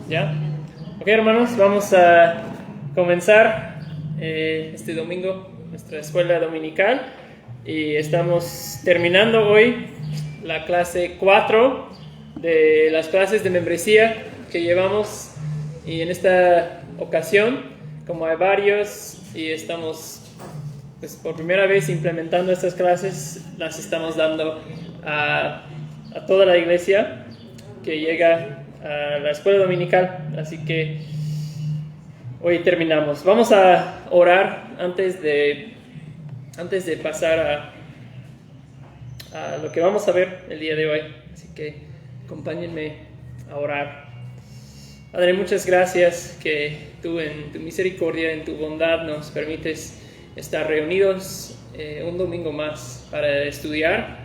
¿Ya? Ok, hermanos, vamos a comenzar este domingo nuestra escuela dominical y estamos terminando hoy la clase 4 de las clases de membresía que llevamos, y en esta ocasión, como hay varios y estamos pues por primera vez implementando estas clases, las estamos dando a toda la iglesia que llega a la escuela dominical. Así que hoy terminamos. Vamos a orar antes de pasar a lo que vamos a ver el día de hoy. Así que acompáñenme a orar. Padre, muchas gracias que tú en tu misericordia, en tu bondad, nos permites estar reunidos un domingo más para estudiar,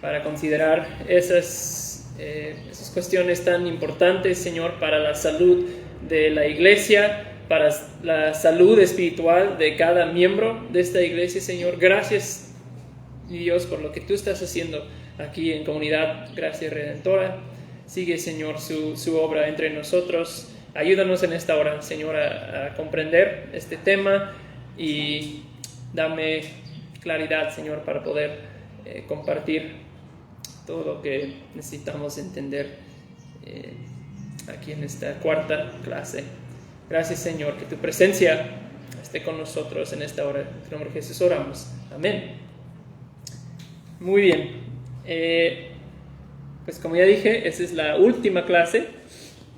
para considerar esas cuestiones tan importantes, Señor, para la salud de la iglesia, para la salud espiritual de cada miembro de esta iglesia, Señor. Gracias, Dios, por lo que tú estás haciendo aquí en Comunidad Gracia Redentora. Sigue, Señor, su obra entre nosotros. Ayúdanos en esta hora, Señor, a comprender este tema y dame claridad, Señor, para poder compartir todo lo que necesitamos entender aquí en esta cuarta clase. Gracias, Señor, que tu presencia esté con nosotros en esta hora. En tu nombre de Jesús oramos. Amén. Muy bien. Pues como ya dije, esa es la última clase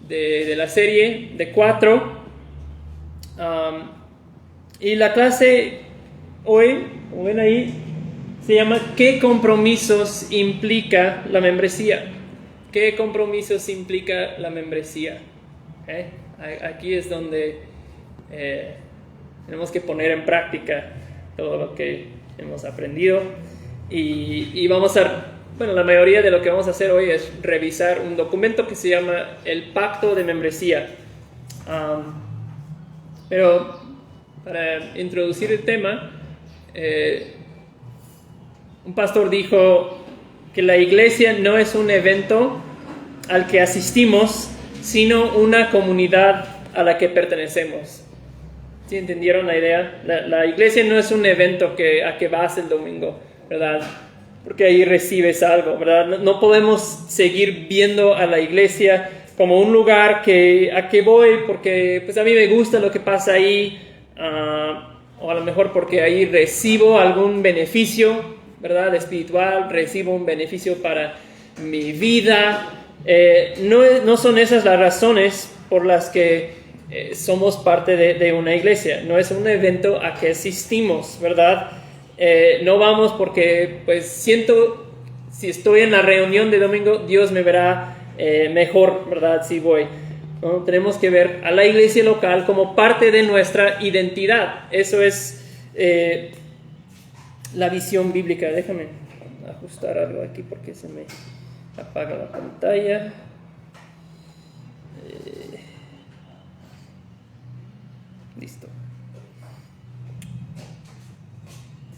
de la serie de 4. Y la clase hoy, como ven ahí, se llama ¿Qué compromisos implica la membresía? ¿Qué compromisos implica la membresía? Aquí es donde tenemos que poner en práctica todo lo que hemos aprendido. Y vamos la mayoría de lo que vamos a hacer hoy es revisar un documento que se llama el Pacto de Membresía. Pero para introducir el tema, un pastor dijo que la iglesia no es un evento al que asistimos, sino una comunidad a la que pertenecemos. ¿Sí entendieron la idea? La iglesia no es un evento a que vas el domingo, ¿verdad? Porque ahí recibes algo, ¿verdad? No podemos seguir viendo a la iglesia como un lugar a que voy porque pues a mí me gusta lo que pasa ahí, o a lo mejor porque ahí recibo algún beneficio, ¿verdad? Espiritual, recibo un beneficio para mi vida. No son esas las razones por las que somos parte de una iglesia. No es un evento a que asistimos, ¿verdad? No vamos porque pues siento, si estoy en la reunión de domingo, Dios me verá mejor, ¿verdad? Si voy, ¿no? Tenemos que ver a la iglesia local como parte de nuestra identidad. Eso es la visión bíblica. Déjame ajustar algo aquí porque se me apaga la pantalla. Listo.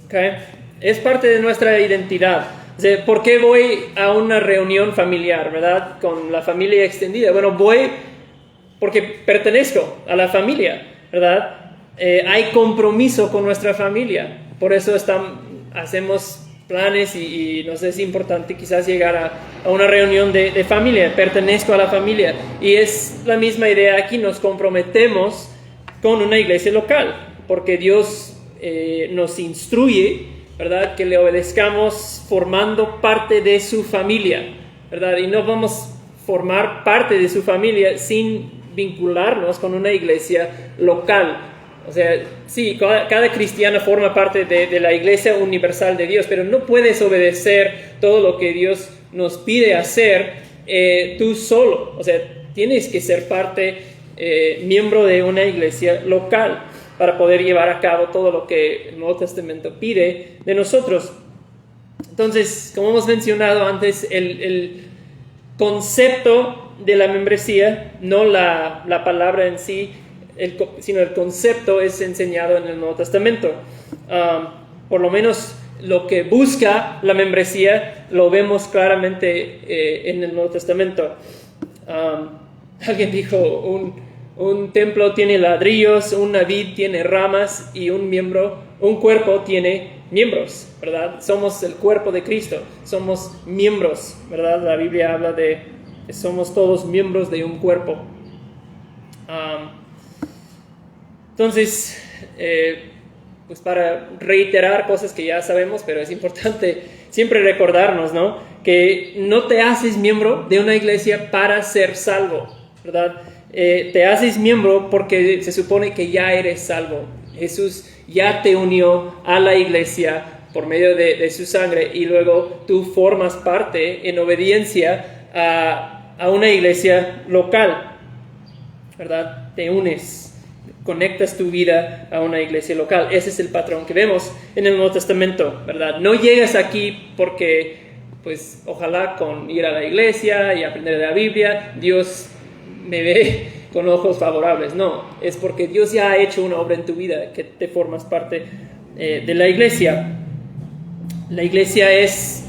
Okay. Es parte de nuestra identidad. O sea, ¿por qué voy a una reunión familiar, verdad? Con la familia extendida. Bueno, voy porque pertenezco a la familia, ¿verdad? Hay compromiso con nuestra familia. Por eso hacemos planes y nos es importante quizás llegar a una reunión de familia. Pertenezco a la familia. Y es la misma idea aquí. Nos comprometemos con una iglesia local porque Dios nos instruye, ¿verdad? Que le obedezcamos formando parte de su familia, ¿verdad? Y no vamos a formar parte de su familia sin vincularnos con una iglesia local. O sea, sí, cada cristiano forma parte de la iglesia universal de Dios, pero no puedes obedecer todo lo que Dios nos pide hacer tú solo. O sea, tienes que ser miembro de una iglesia local para poder llevar a cabo todo lo que el Nuevo Testamento pide de nosotros. Entonces, como hemos mencionado antes, el concepto de la membresía, no la palabra en sí, sino el concepto es enseñado en el Nuevo Testamento. Por lo menos lo que busca la membresía lo vemos claramente en el Nuevo Testamento. Alguien dijo, un templo tiene ladrillos, una vid tiene ramas y un cuerpo tiene miembros, ¿verdad? Somos el cuerpo de Cristo, somos miembros, ¿verdad? La Biblia habla de que somos todos miembros de un cuerpo. Entonces, pues para reiterar cosas que ya sabemos, pero es importante siempre recordarnos, ¿no? Que no te haces miembro de una iglesia para ser salvo, ¿verdad? Te haces miembro porque se supone que ya eres salvo. Jesús ya te unió a la iglesia por medio de su sangre y luego tú formas parte en obediencia a una iglesia local, ¿verdad? Te unes, conectas tu vida a una iglesia local. Ese es el patrón que vemos en el Nuevo Testamento, ¿verdad? No llegas aquí porque, pues, ojalá con ir a la iglesia y aprender de la Biblia, Dios me ve con ojos favorables. No, es porque Dios ya ha hecho una obra en tu vida que te formas parte de la iglesia. La iglesia es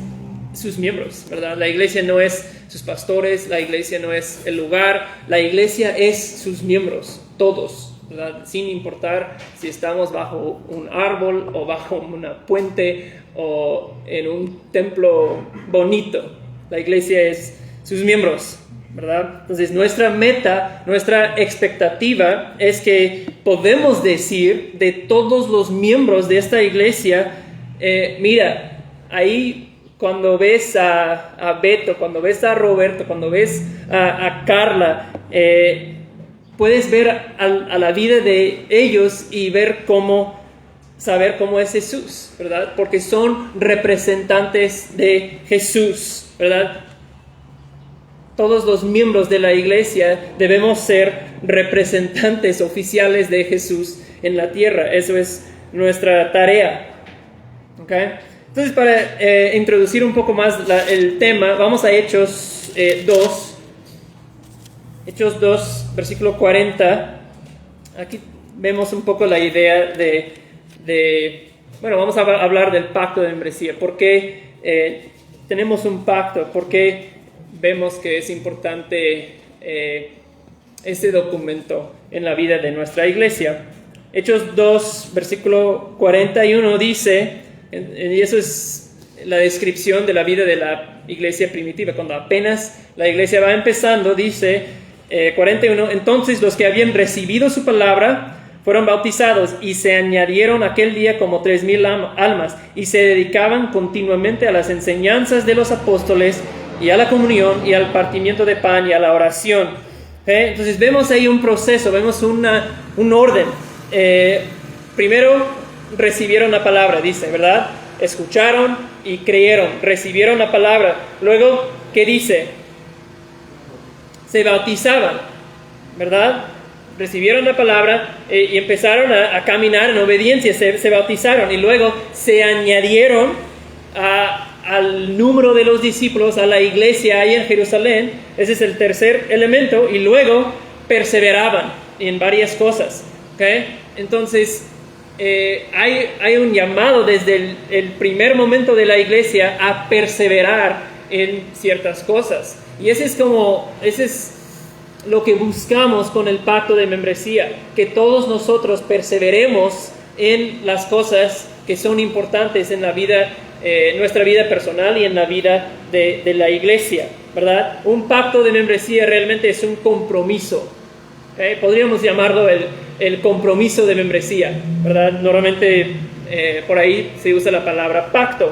sus miembros, ¿verdad? La iglesia no es sus pastores, la iglesia no es el lugar, la iglesia es sus miembros, todos, ¿verdad? Sin importar si estamos bajo un árbol o bajo una puente o en un templo bonito. La iglesia es sus miembros, ¿verdad? Entonces nuestra meta, nuestra expectativa es que podemos decir de todos los miembros de esta iglesia, mira, ahí cuando ves a Beto, cuando ves a Roberto, cuando ves a Carla, puedes ver a la vida de ellos y saber cómo es Jesús, ¿verdad? Porque son representantes de Jesús, ¿verdad? Todos los miembros de la iglesia debemos ser representantes oficiales de Jesús en la tierra. Eso es nuestra tarea. ¿Okay? Entonces, para introducir un poco más el tema, vamos a Hechos 2. Hechos 2, versículo 40. Aquí vemos un poco la idea bueno, vamos a hablar del pacto de membresía. ¿Por qué tenemos un pacto? ¿Por qué vemos que es importante este documento en la vida de nuestra iglesia? Hechos 2, versículo 41 dice, y eso es la descripción de la vida de la iglesia primitiva, cuando apenas la iglesia va empezando, dice 41, entonces los que habían recibido su palabra fueron bautizados y se añadieron aquel día como 3,000 almas y se dedicaban continuamente a las enseñanzas de los apóstoles y a la comunión y al partimiento de pan y a la oración. Entonces vemos ahí un proceso, vemos un orden. Primero recibieron la palabra, dice, ¿verdad? Escucharon y creyeron, recibieron la palabra. Luego, ¿qué dice? Se bautizaban, ¿verdad? Recibieron la palabra y empezaron a caminar en obediencia, se bautizaron y luego se añadieron al número de los discípulos, a la iglesia ahí en Jerusalén. Ese es el tercer elemento. Y luego perseveraban en varias cosas, ¿okay? Entonces hay un llamado desde el primer momento de la iglesia a perseverar en ciertas cosas, y ese es lo que buscamos con el pacto de membresía, que todos nosotros perseveremos en las cosas que son importantes en la vida, nuestra vida personal y en la vida de la iglesia, ¿verdad? Un pacto de membresía realmente es un compromiso. Podríamos llamarlo el compromiso de membresía, ¿verdad? Normalmente por ahí se usa la palabra pacto,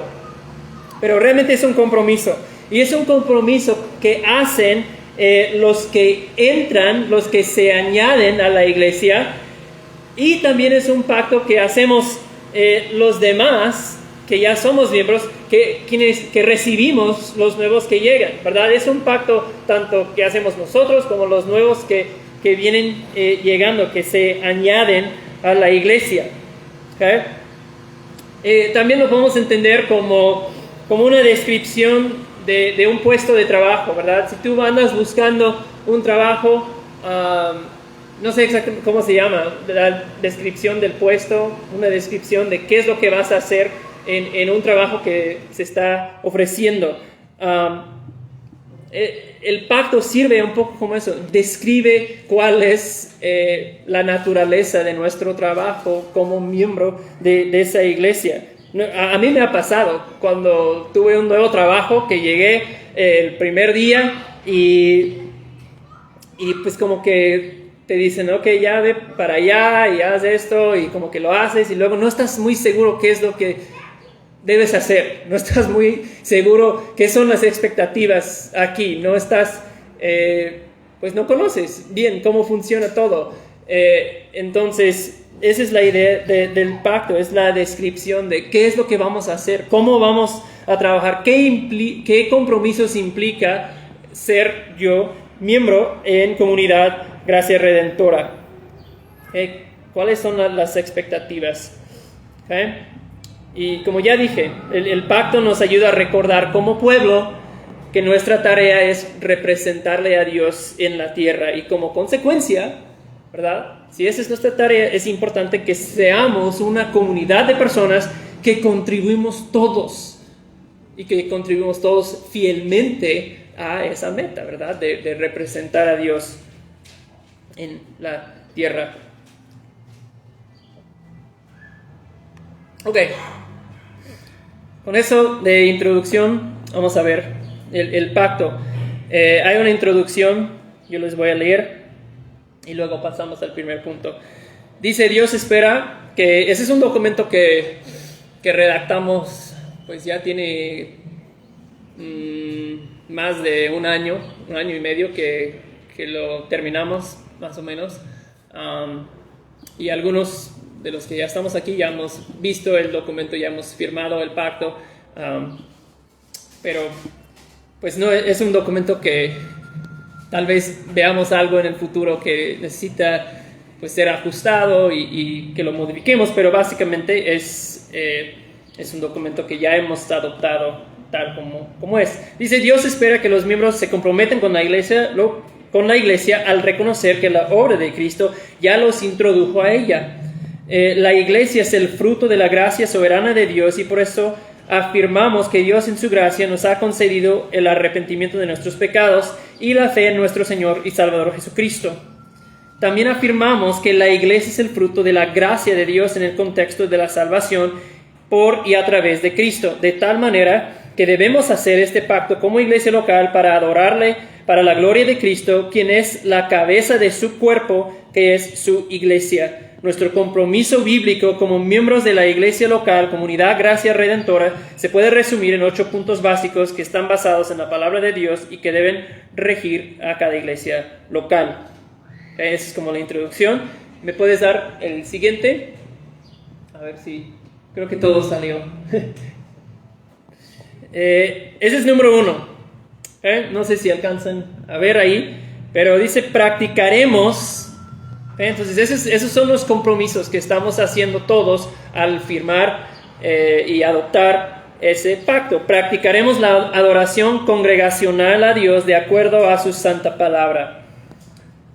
pero realmente es un compromiso, y es un compromiso que hacen los que entran, los que se añaden a la iglesia, y también es un pacto que hacemos los demás que ya somos miembros, que recibimos los nuevos que llegan, ¿verdad? Es un pacto tanto que hacemos nosotros como los nuevos que vienen llegando, que se añaden a la iglesia. ¿Okay? También lo podemos entender como una descripción de un puesto de trabajo, ¿verdad? Si tú andas buscando un trabajo, no sé exactamente cómo se llama, la descripción del puesto, una descripción de qué es lo que vas a hacer en un trabajo que se está ofreciendo. el pacto sirve un poco como eso, describe cuál es la naturaleza de nuestro trabajo como miembro de esa iglesia. A mí me ha pasado cuando tuve un nuevo trabajo que llegué el primer día y pues como que te dicen, ok, ya ve para allá y haz esto y como que lo haces y luego no estás muy seguro qué es lo que debes hacer, no estás muy seguro qué son las expectativas aquí, no estás, pues no conoces bien cómo funciona todo. Entonces, esa es la idea del pacto, es la descripción de qué es lo que vamos a hacer, cómo vamos a trabajar, qué compromisos implica ser yo miembro en Comunidad Gracia Redentora. ¿Cuáles son las expectativas? Y como ya dije, el pacto nos ayuda a recordar como pueblo que nuestra tarea es representarle a Dios en la tierra y como consecuencia, ¿verdad? Si esa es nuestra tarea, es importante que seamos una comunidad de personas que contribuimos todos y que contribuimos todos fielmente a esa meta, ¿verdad? De representar a Dios en la tierra. Ok, con eso de introducción vamos a ver el pacto. Hay una introducción, yo les voy a leer y luego pasamos al primer punto. Dice, Dios espera que, ese es un documento que redactamos, pues ya tiene más de un año y medio que lo terminamos, más o menos. Y algunos de los que ya estamos aquí ya hemos visto el documento, ya hemos firmado el pacto, pero pues no es un documento que tal vez veamos algo en el futuro que necesita pues ser ajustado y que lo modifiquemos, pero básicamente es un documento que ya hemos adoptado tal como es. Dice, Dios espera que los miembros se comprometen con la iglesia al reconocer que la obra de Cristo ya los introdujo a ella. La iglesia es el fruto de la gracia soberana de Dios y por eso afirmamos que Dios en su gracia nos ha concedido el arrepentimiento de nuestros pecados y la fe en nuestro Señor y Salvador Jesucristo. También afirmamos que la iglesia es el fruto de la gracia de Dios en el contexto de la salvación por y a través de Cristo, de tal manera que debemos hacer este pacto como iglesia local para adorarle para la gloria de Cristo, quien es la cabeza de su cuerpo, que es su iglesia. Nuestro compromiso bíblico como miembros de la iglesia local, Comunidad Gracia Redentora, se puede resumir en 8 puntos básicos que están basados en la palabra de Dios y que deben regir a cada iglesia local. Esa es como la introducción. ¿Me puedes dar el siguiente? A ver si... Creo que todo salió. Ese es número 1. No sé si alcanzan a ver ahí, pero dice practicaremos. Entonces esos son los compromisos que estamos haciendo todos al firmar y adoptar ese pacto. Practicaremos la adoración congregacional a Dios de acuerdo a su santa palabra.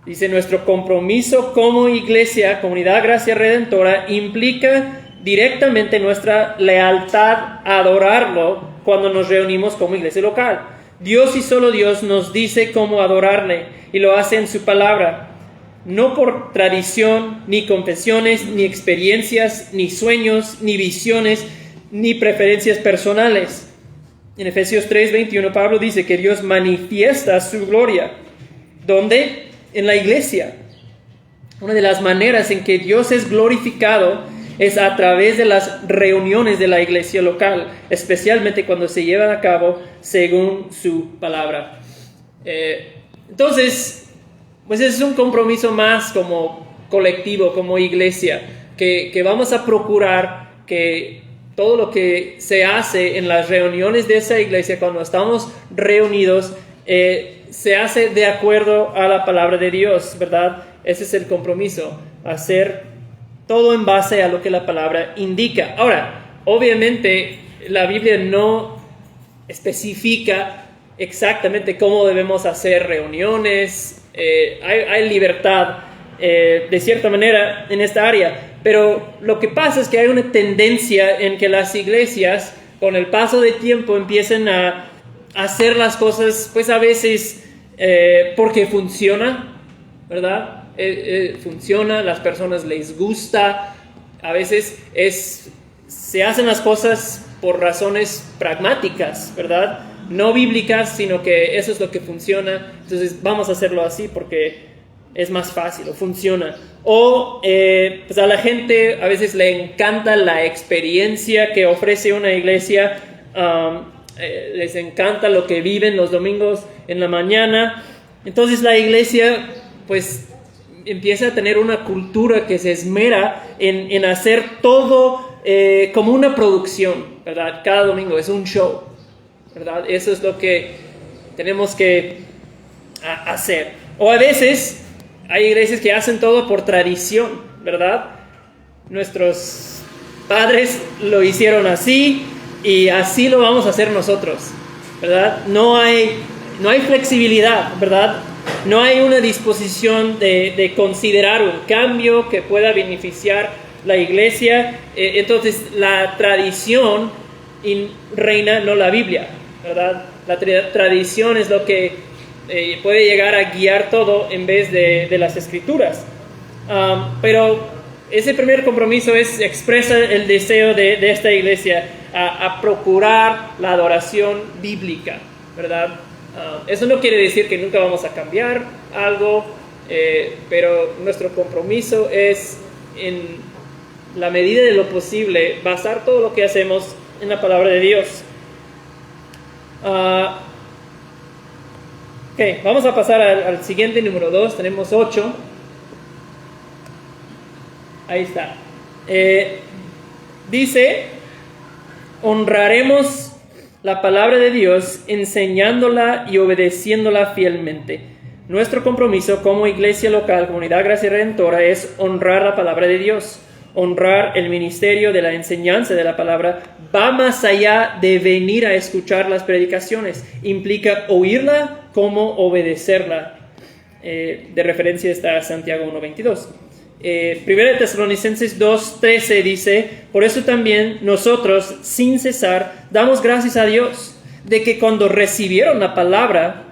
Dice, nuestro compromiso como iglesia, Comunidad Gracia Redentora, implica directamente nuestra lealtad a adorarlo cuando nos reunimos como iglesia local. Dios y solo Dios nos dice cómo adorarle y lo hace en su palabra. No por tradición, ni confesiones, ni experiencias, ni sueños, ni visiones, ni preferencias personales. En Efesios 3:21 Pablo dice que Dios manifiesta su gloria. ¿Dónde? En la iglesia. Una de las maneras en que Dios es glorificado es a través de las reuniones de la iglesia local, especialmente cuando se llevan a cabo según su palabra. Entonces, pues ese es un compromiso más como colectivo, como iglesia, que vamos a procurar que todo lo que se hace en las reuniones de esa iglesia, cuando estamos reunidos, se hace de acuerdo a la palabra de Dios, ¿verdad? Ese es el compromiso, hacer todo en base a lo que la palabra indica. Ahora, obviamente, la Biblia no especifica exactamente cómo debemos hacer reuniones. Hay libertad, de cierta manera, en esta área. Pero lo que pasa es que hay una tendencia en que las iglesias, con el paso del tiempo, empiecen a hacer las cosas, pues a veces porque funciona, ¿verdad? Funciona, las personas les gusta, a veces se hacen las cosas por razones pragmáticas, ¿verdad? No bíblicas, sino que eso es lo que funciona, entonces vamos a hacerlo así porque es más fácil o funciona. O pues a la gente a veces le encanta la experiencia que ofrece una iglesia, les encanta lo que viven los domingos en la mañana, entonces la iglesia pues empieza a tener una cultura que se esmera en hacer todo como una producción, ¿verdad? Cada domingo es un show, ¿verdad? Eso es lo que tenemos que hacer. O a veces hay iglesias que hacen todo por tradición, ¿verdad? Nuestros padres lo hicieron así y así lo vamos a hacer nosotros, ¿verdad? No hay flexibilidad, ¿verdad? No hay una disposición de considerar un cambio que pueda beneficiar la iglesia. Entonces la tradición reina, no la Biblia, ¿verdad? La tradición es lo que puede llegar a guiar todo en vez de las escrituras. Pero ese primer compromiso expresa el deseo de esta iglesia a procurar la adoración bíblica, ¿verdad? Eso no quiere decir que nunca vamos a cambiar algo, pero nuestro compromiso es, en la medida de lo posible, basar todo lo que hacemos en la palabra de Dios. Vamos a pasar al siguiente, número 2. Tenemos 8. Ahí está. Dice: honraremos la palabra de Dios enseñándola y obedeciéndola fielmente. Nuestro compromiso como iglesia local, Comunidad Gracia Redentora, es honrar la palabra de Dios. Honrar el ministerio de la enseñanza de la palabra va más allá de venir a escuchar las predicaciones. Implica oírla como obedecerla. De referencia está Santiago 1:22. 1 Tesalonicenses 2:13 dice: por eso también nosotros, sin cesar, damos gracias a Dios de que cuando recibieron la palabra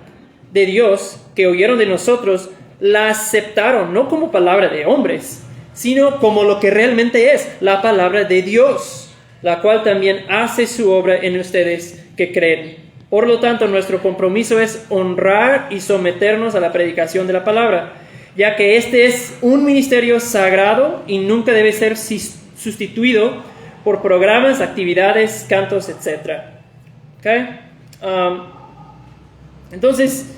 de Dios que oyeron de nosotros, la aceptaron no como palabra de hombres, sino como lo que realmente es, la palabra de Dios, la cual también hace su obra en ustedes que creen. Por lo tanto, nuestro compromiso es honrar y someternos a la predicación de la palabra, ya que este es un ministerio sagrado y nunca debe ser sustituido por programas, actividades, cantos, etc. Entonces,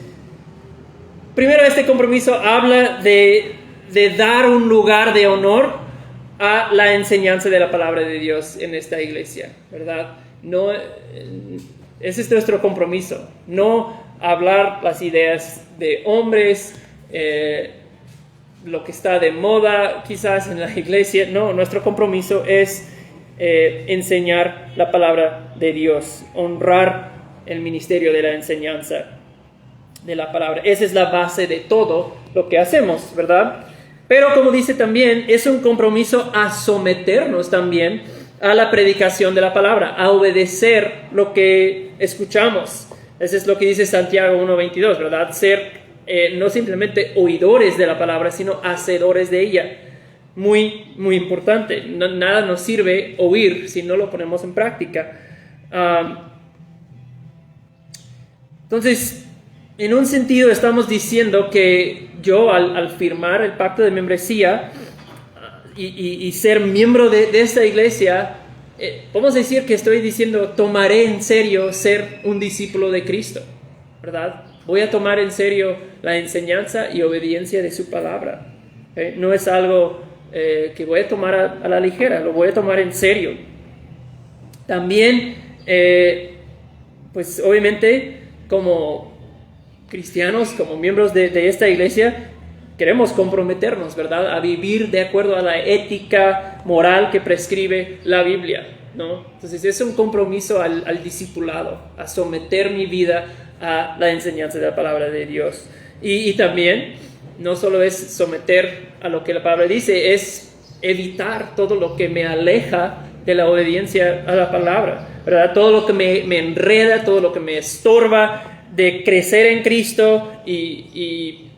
primero este compromiso habla de dar un lugar de honor a la enseñanza de la palabra de Dios en esta iglesia, ¿verdad? No, ese es nuestro compromiso, no hablar las ideas de hombres, lo que está de moda quizás en la iglesia. No, nuestro compromiso es enseñar la palabra de Dios, honrar el ministerio de la enseñanza de la palabra. Esa es la base de todo lo que hacemos, ¿verdad? Pero como dice también, es un compromiso a someternos también a la predicación de la palabra, a obedecer lo que escuchamos. Eso es lo que dice Santiago 1:22, ¿verdad? Ser no simplemente oidores de la palabra, sino hacedores de ella. Muy, muy importante. Nada nos sirve oír si no lo ponemos en práctica. Entonces, en un sentido estamos diciendo que yo al firmar el pacto de membresía y ser miembro de esta iglesia, vamos a decir que estoy diciendo, tomaré en serio ser un discípulo de Cristo, ¿verdad? Voy a tomar en serio la enseñanza y obediencia de su palabra. No es algo que voy a tomar a la ligera, lo voy a tomar en serio. También, pues obviamente, como cristianos, como miembros de esta iglesia, queremos comprometernos, ¿verdad?, a vivir de acuerdo a la ética moral que prescribe la Biblia, ¿no? Entonces es un compromiso al discipulado, a someter mi vida a la enseñanza de la palabra de Dios. Y también, no solo es someter a lo que la palabra dice, es evitar todo lo que me aleja de la obediencia a la palabra, ¿verdad? Todo lo que me enreda, todo lo que me estorba de crecer en Cristo y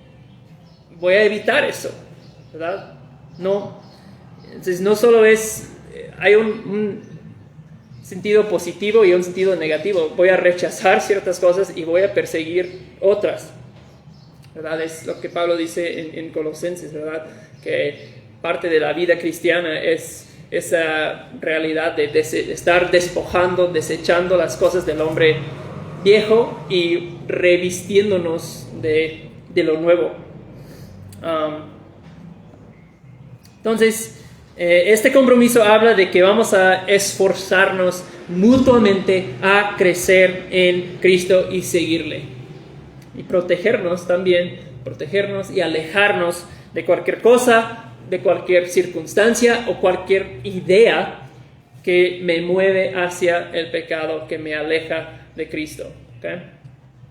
voy a evitar eso, ¿verdad? No, entonces no solo hay un sentido positivo y un sentido negativo. Voy a rechazar ciertas cosas y voy a perseguir otras, ¿verdad? Es lo que Pablo dice en Colosenses, ¿verdad? Que parte de la vida cristiana es esa realidad de estar despojando, desechando las cosas del hombre viejo y revistiéndonos de lo nuevo. Entonces, este compromiso habla de que vamos a esforzarnos mutuamente a crecer en Cristo y seguirle. Y protegernos y alejarnos de cualquier cosa, de cualquier circunstancia o cualquier idea que me mueve hacia el pecado, que me aleja de Cristo. ¿Okay?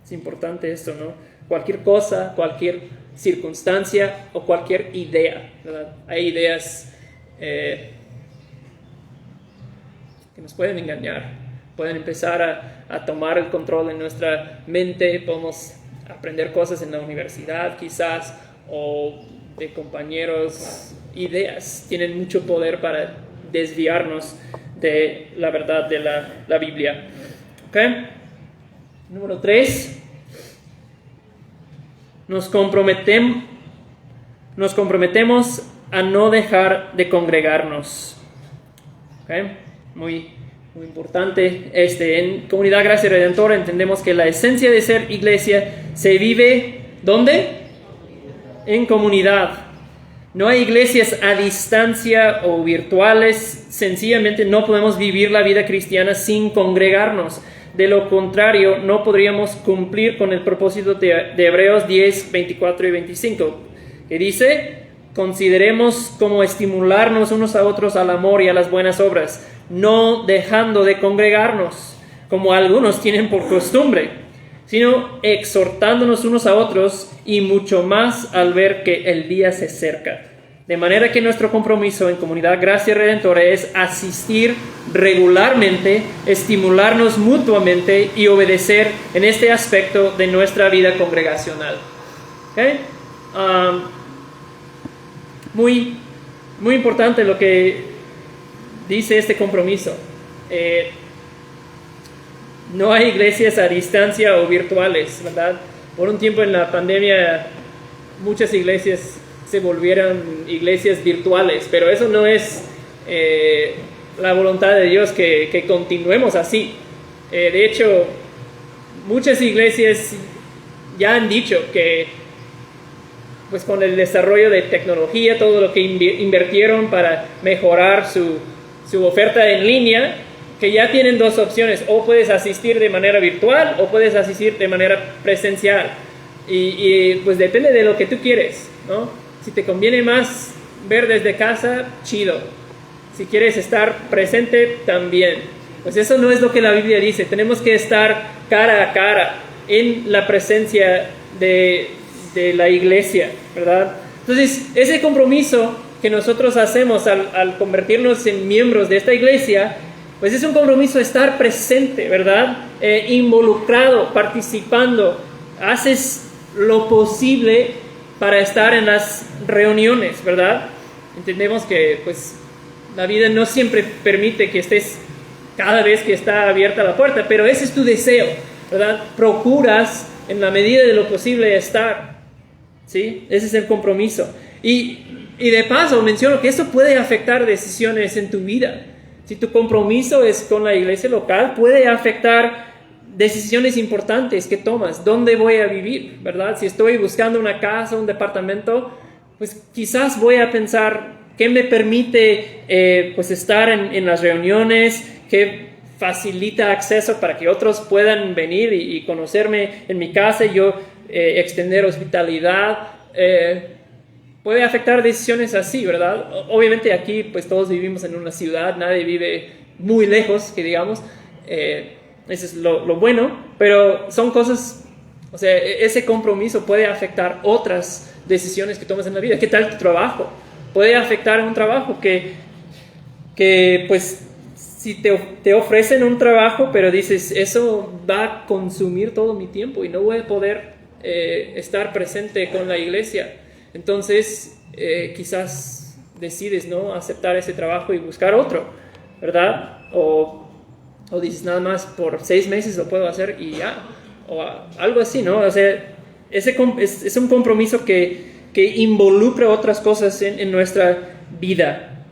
Es importante esto, ¿no? Cualquier cosa, cualquier circunstancia o cualquier idea, ¿verdad? Hay ideas que nos pueden engañar, pueden empezar a tomar el control de nuestra mente. Podemos aprender cosas en la universidad quizás, o de compañeros. Ideas tienen mucho poder para desviarnos de la verdad de la Biblia. ¿Okay? Número 3, nos comprometemos a no dejar de congregarnos. ¿Okay? Muy importante. En Comunidad Gracia Redentora entendemos que la esencia de ser iglesia se vive ¿dónde? En comunidad. No hay iglesias a distancia o virtuales. Sencillamente no podemos vivir la vida cristiana sin congregarnos. De lo contrario, no podríamos cumplir con el propósito de Hebreos 10, 24 y 25, que dice: consideremos cómo estimularnos unos a otros al amor y a las buenas obras, no dejando de congregarnos, como algunos tienen por costumbre, sino exhortándonos unos a otros, y mucho más al ver que el día se acerca. De manera que nuestro compromiso en Comunidad Gracia Redentora es asistir regularmente, estimularnos mutuamente y obedecer en este aspecto de nuestra vida congregacional. ¿Okay? Muy importante lo que dice este compromiso. No hay iglesias a distancia o virtuales, ¿verdad? Por un tiempo en la pandemia muchas iglesias se volvieron iglesias virtuales, pero eso no es la voluntad de Dios que continuemos así. De hecho, muchas iglesias ya han dicho que pues con el desarrollo de tecnología, todo lo que invirtieron para mejorar su oferta en línea, que ya tienen dos opciones: o puedes asistir de manera virtual o puedes asistir de manera presencial, y pues depende de lo que tú quieres, ¿no? Si te conviene más ver desde casa, chido. Si quieres estar presente, también. Pues eso no es lo que la Biblia dice. Tenemos que estar cara a cara en la presencia de la iglesia, ¿verdad? Entonces, ese compromiso que nosotros hacemos al convertirnos en miembros de esta iglesia, pues es un compromiso estar presente, ¿verdad? Involucrado, participando. Haces lo posible para estar en las reuniones, ¿verdad? Entendemos que pues la vida no siempre permite que estés cada vez que está abierta la puerta, pero ese es tu deseo, ¿verdad? Procuras en la medida de lo posible estar, ¿sí? Ese es el compromiso. Y de paso menciono que esto puede afectar decisiones en tu vida. Si tu compromiso es con la iglesia local, puede afectar decisiones importantes que tomas. ¿Dónde voy a vivir? ¿Verdad? Si estoy buscando una casa, un departamento, pues quizás voy a pensar qué me permite pues estar en las reuniones, qué facilita acceso para que otros puedan venir y conocerme en mi casa y yo extender hospitalidad. Puede afectar decisiones así, ¿verdad? Obviamente aquí pues todos vivimos en una ciudad, nadie vive muy lejos, que digamos. Eso es lo bueno, pero son cosas, o sea, ese compromiso puede afectar otras decisiones que tomas en la vida. ¿Qué tal tu trabajo? Puede afectar un trabajo que pues si te ofrecen un trabajo, pero dices, eso va a consumir todo mi tiempo y no voy a poder estar presente con la iglesia, entonces quizás decides no aceptar ese trabajo y buscar otro, ¿verdad? O dices, nada más por 6 meses lo puedo hacer y ya, o algo así, ¿no? O sea, es un compromiso que involucra otras cosas en nuestra vida,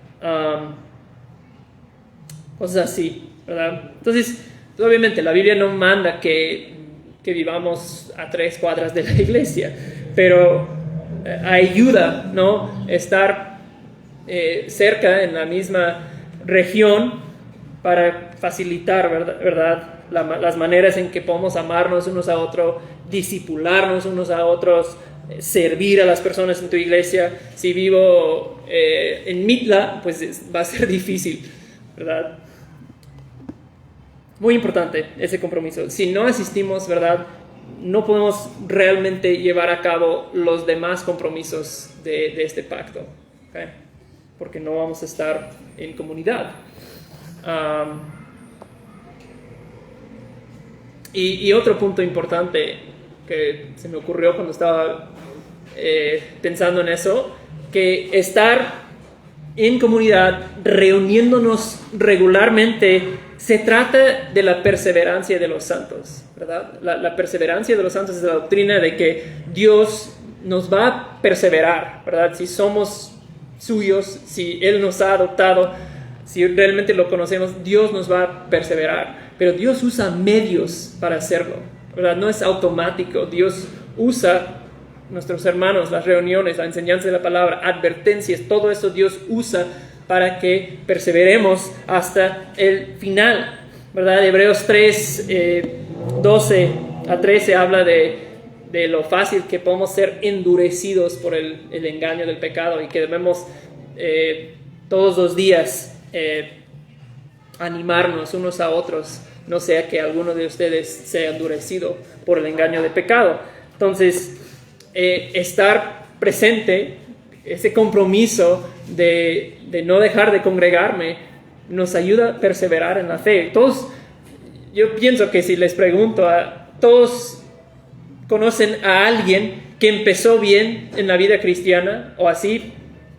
cosas así, ¿verdad? Entonces, obviamente la Biblia no manda que vivamos a 3 cuadras de la iglesia, pero ayuda, ¿no? Estar cerca en la misma región para facilitar, ¿verdad? Las maneras en que podemos amarnos unos a otros, discipularnos unos a otros, servir a las personas en tu iglesia. Si vivo en Mitla, pues va a ser difícil, ¿verdad? Muy importante ese compromiso. Si no asistimos, ¿verdad?, no podemos realmente llevar a cabo los demás compromisos de este pacto, ¿okay? Porque no vamos a estar en comunidad. Y otro punto importante que se me ocurrió cuando estaba pensando en eso, que estar en comunidad, reuniéndonos regularmente, se trata de la perseverancia de los santos, ¿verdad? La perseverancia de los santos es la doctrina de que Dios nos va a perseverar, ¿verdad? Si somos suyos, si Él nos ha adoptado, si realmente lo conocemos, Dios nos va a perseverar. Pero Dios usa medios para hacerlo, ¿verdad? No es automático. Dios usa nuestros hermanos, las reuniones, la enseñanza de la palabra, advertencias, todo eso Dios usa para que perseveremos hasta el final, ¿verdad? Hebreos 3, 12 a 13 habla de lo fácil que podemos ser endurecidos por el engaño del pecado y que debemos todos los días animarnos unos a otros, no sea que alguno de ustedes sea endurecido por el engaño del pecado. Entonces, estar presente, ese compromiso de no dejar de congregarme, nos ayuda a perseverar en la fe. Todos, yo pienso que si les pregunto, todos conocen a alguien que empezó bien en la vida cristiana, o así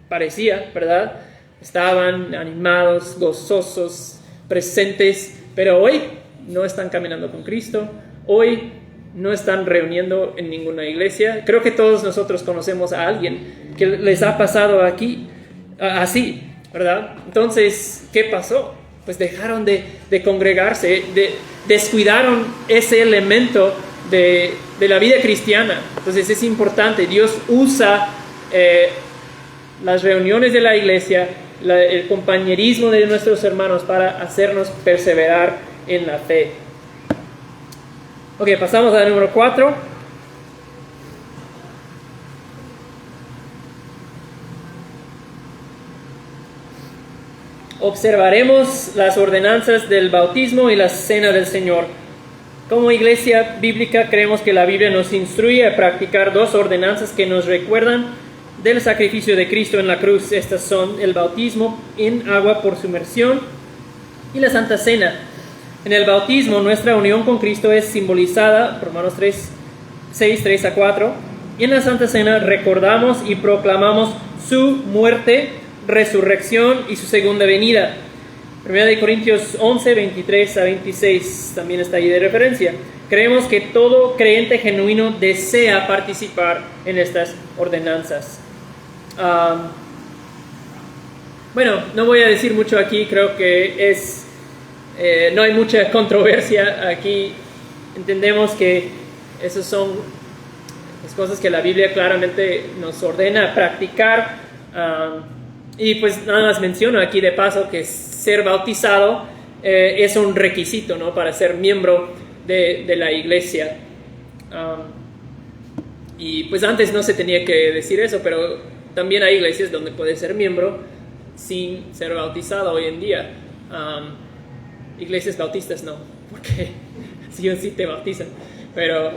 parecía, ¿verdad? Estaban animados, gozosos, presentes, pero hoy no están caminando con Cristo, hoy no están reuniendo en ninguna iglesia. Creo que todos nosotros conocemos a alguien que les ha pasado aquí así, ¿verdad? Entonces, ¿qué pasó? Pues dejaron de congregarse, descuidaron ese elemento de la vida cristiana. Entonces es importante, Dios usa las reuniones de la iglesia, el compañerismo de nuestros hermanos para hacernos perseverar en la fe. Ok, pasamos al número 4. Observaremos las ordenanzas del bautismo y la cena del Señor. Como iglesia bíblica creemos que la Biblia nos instruye a practicar 2 ordenanzas que nos recuerdan del sacrificio de Cristo en la cruz. Estas son el bautismo en agua por sumersión y la Santa Cena. En el bautismo, nuestra unión con Cristo es simbolizada por Romanos 6, 3 a 4. Y en la Santa Cena recordamos y proclamamos su muerte, resurrección y su segunda venida. 1 Corintios 11, 23 a 26 también está ahí de referencia. Creemos que todo creyente genuino desea participar en estas ordenanzas. Bueno, no voy a decir mucho aquí, creo que no hay mucha controversia aquí. Entendemos que esas son las cosas que la Biblia claramente nos ordena practicar. Y pues nada más menciono aquí de paso que ser bautizado es un requisito, ¿no?, para ser miembro de la iglesia. Y pues antes no se tenía que decir eso, pero también hay iglesias donde puedes ser miembro sin ser bautizado hoy en día. Iglesias bautistas no, porque sí o sí te bautizan, pero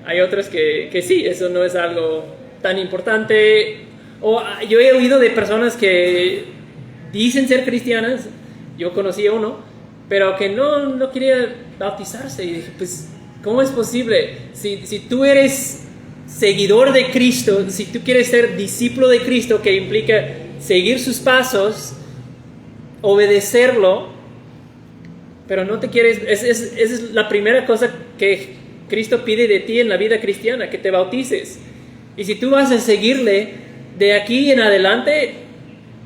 hay otras que sí, eso no es algo tan importante. O yo he oído de personas que dicen ser cristianas yo conocí a uno, pero que no quería bautizarse. Y dije, pues, ¿cómo es posible? Si tú eres seguidor de Cristo, si tú quieres ser discípulo de Cristo, que implica seguir sus pasos, obedecerlo, pero no te quieres... Esa es la primera cosa que Cristo pide de ti en la vida cristiana, que te bautices. Y si tú vas a seguirle de aquí en adelante,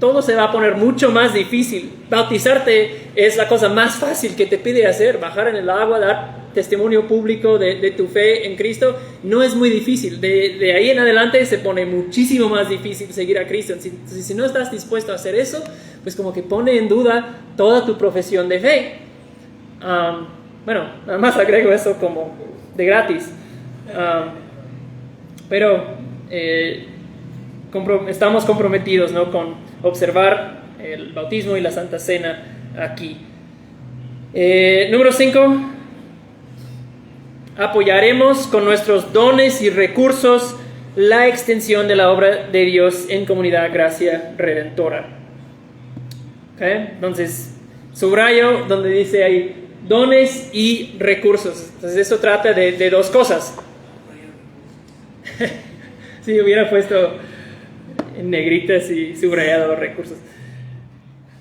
todo se va a poner mucho más difícil. Bautizarte es la cosa más fácil que te pide hacer. Bajar en el agua, dar testimonio público de tu fe en Cristo, no es muy difícil. De ahí en adelante se pone muchísimo más difícil seguir a Cristo. Si no estás dispuesto a hacer eso, pues como que pone en duda toda tu profesión de fe. Bueno, nada más agrego eso como de gratis. Pero estamos comprometidos, ¿no?, con observar el bautismo y la Santa Cena aquí. Número 5. Apoyaremos con nuestros dones y recursos la extensión de la obra de Dios en Comunidad Gracia Redentora. ¿Okay? Entonces, subrayo donde dice ahí dones y recursos. Entonces, eso trata de dos cosas. Si hubiera puesto en negritas y subrayado los recursos.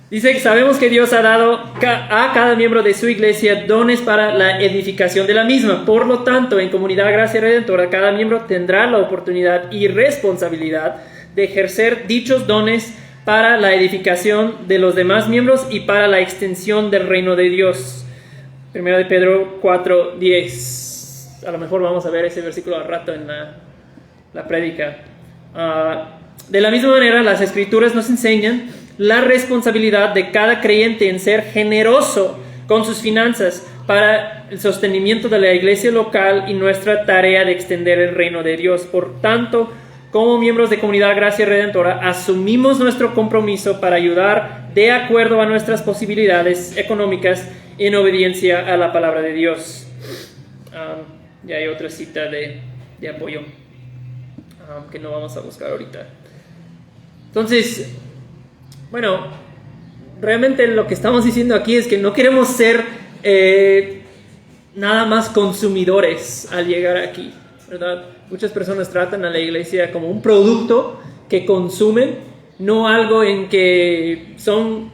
Dice que sabemos que Dios ha dado a cada miembro de su iglesia dones para la edificación de la misma. Por lo tanto, en Comunidad Gracia Redentora, cada miembro tendrá la oportunidad y responsabilidad de ejercer dichos dones para la edificación de los demás miembros y para la extensión del reino de Dios. 1 de Pedro 4:10. A lo mejor vamos a ver ese versículo al rato en la prédica. De la misma manera, las Escrituras nos enseñan la responsabilidad de cada creyente en ser generoso con sus finanzas para el sostenimiento de la iglesia local y nuestra tarea de extender el reino de Dios. Por tanto, como miembros de Comunidad Gracia Redentora, asumimos nuestro compromiso para ayudar de acuerdo a nuestras posibilidades económicas en obediencia a la palabra de Dios. Ya hay otra cita de apoyo que no vamos a buscar ahorita. Entonces, bueno, realmente lo que estamos diciendo aquí es que no queremos ser nada más consumidores al llegar aquí, ¿verdad? Muchas personas tratan a la iglesia como un producto que consumen, no algo en que son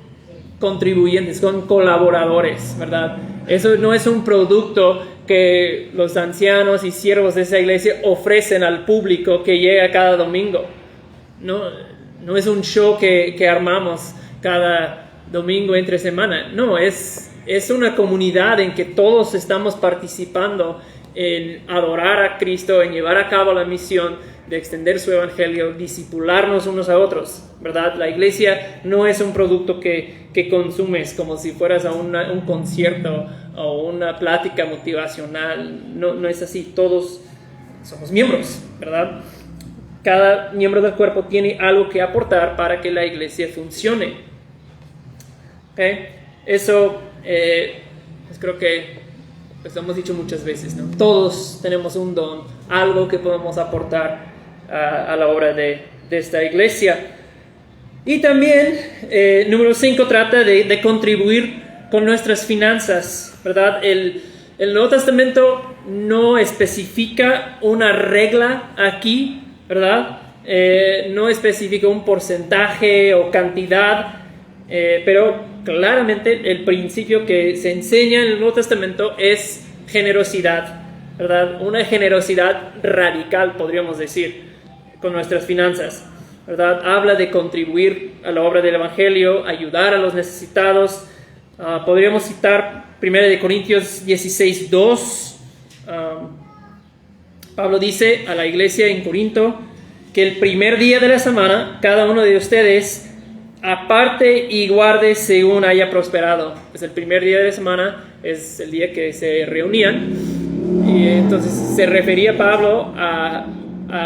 contribuyentes, son colaboradores, ¿verdad? Eso no es un producto que los ancianos y siervos de esa iglesia ofrecen al público que llega cada domingo. No es un show que armamos cada domingo entre semana. No, es una comunidad en que todos estamos participando en adorar a Cristo, en llevar a cabo la misión de extender su evangelio, discipularnos unos a otros, ¿verdad? La iglesia no es un producto que consumes como si fueras a un concierto o una plática motivacional. No es así. Todos somos miembros, ¿verdad? Cada miembro del cuerpo tiene algo que aportar para que la iglesia funcione. ¿Okay? Eso pues creo que pues lo hemos dicho muchas veces, ¿no? Todos tenemos un don, algo que podemos aportar a la obra de esta iglesia. Y también, número 5, trata de contribuir con nuestras finanzas, ¿verdad? El Nuevo Testamento no especifica una regla aquí, ¿verdad? No especifica un porcentaje o cantidad, pero claramente el principio que se enseña en el Nuevo Testamento es generosidad, ¿verdad? Una generosidad radical, podríamos decir, con nuestras finanzas, ¿verdad? Habla de contribuir a la obra del Evangelio, ayudar a los necesitados. Podríamos citar 1 Corintios 16:2. Pablo dice a la iglesia en Corinto que el primer día de la semana cada uno de ustedes aparte y guarde según haya prosperado. Pues el primer día de la semana es el día que se reunían, y entonces se refería Pablo a